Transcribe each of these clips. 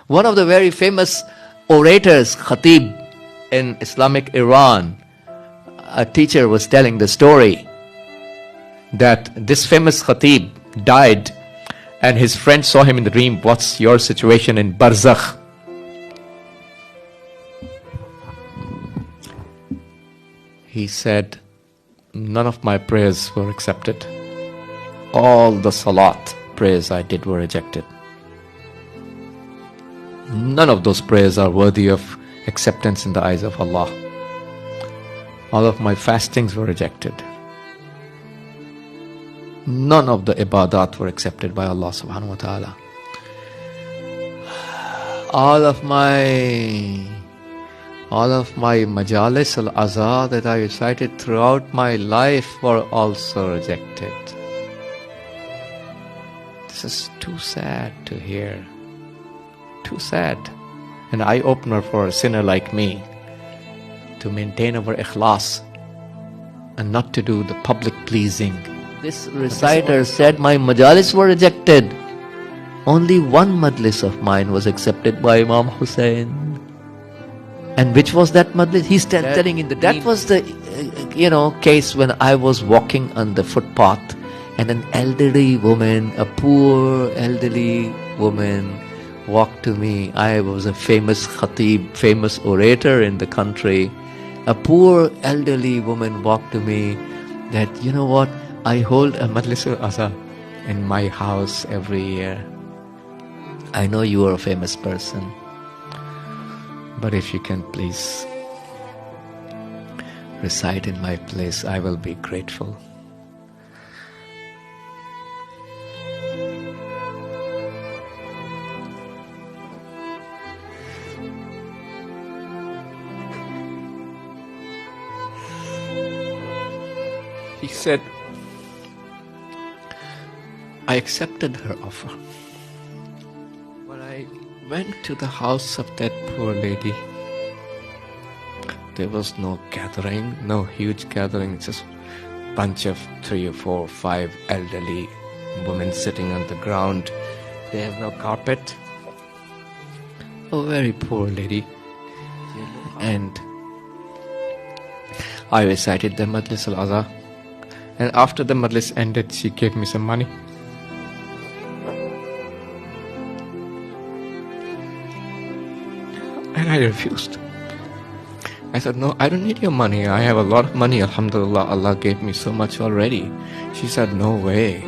One of the very famous orators, Khatib, in Islamic Iran, a teacher was telling the story that this famous Khatib died and his friend saw him in the dream. What's your situation in Barzakh? He said, none of my prayers were accepted. All the salat prayers I did were rejected. None of those prayers are worthy of acceptance in the eyes of Allah. All of my fastings were rejected. None of the ibadat were accepted by Allah subhanahu wa ta'ala. All of my majalis al-azhar that I recited throughout my life were also rejected. This is too sad to hear. Too sad. An eye-opener for a sinner like me to maintain our ikhlas and not to do the public pleasing. This reciter said, my majalis were rejected. Only one majlis of mine was accepted by Imam Hussein. And which was that majlis? He's telling in the dream. That was the case when I was walking on the footpath and an elderly woman, a poor elderly woman, walked to me. I was a famous khatib, famous orator in the country. A poor elderly woman walked to me that, you know what, I hold a Majlis al-Azhar in my house every year. I know you are a famous person, but if you can please recite in my place, I will be grateful. He said, I accepted her offer. When I went to the house of that poor lady, there was no gathering, no huge gathering, just a bunch of 3 or 4 or 5 elderly women sitting on the ground. They have no carpet. A very poor lady. And I recited the Majlis al-Azhar. And after the Majlis ended, she gave me some money. And I refused. I said, no, I don't need your money. I have a lot of money. Alhamdulillah, Allah gave me so much already. She said, no way.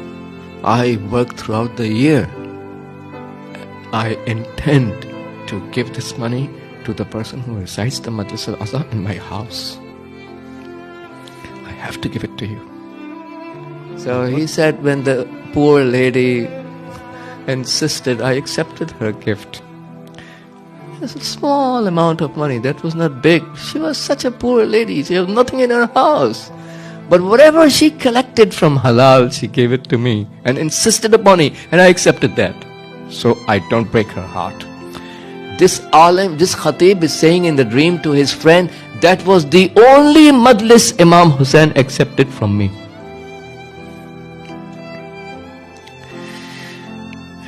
I work throughout the year. I intend to give this money to the person who recites the Majlis al-Azhar in my house. I have to give it to you. So he said, when the poor lady insisted, I accepted her gift. It's a small amount of money. That was not big. She was such a poor lady. She had nothing in her house. But whatever she collected from halal, she gave it to me and insisted upon it. And I accepted that. So I don't break her heart. This alim, this khatib is saying in the dream to his friend, that was the only majlis Imam Hussein accepted from me.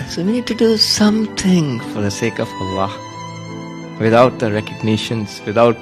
So we need to do something for the sake of Allah, without the recognitions, without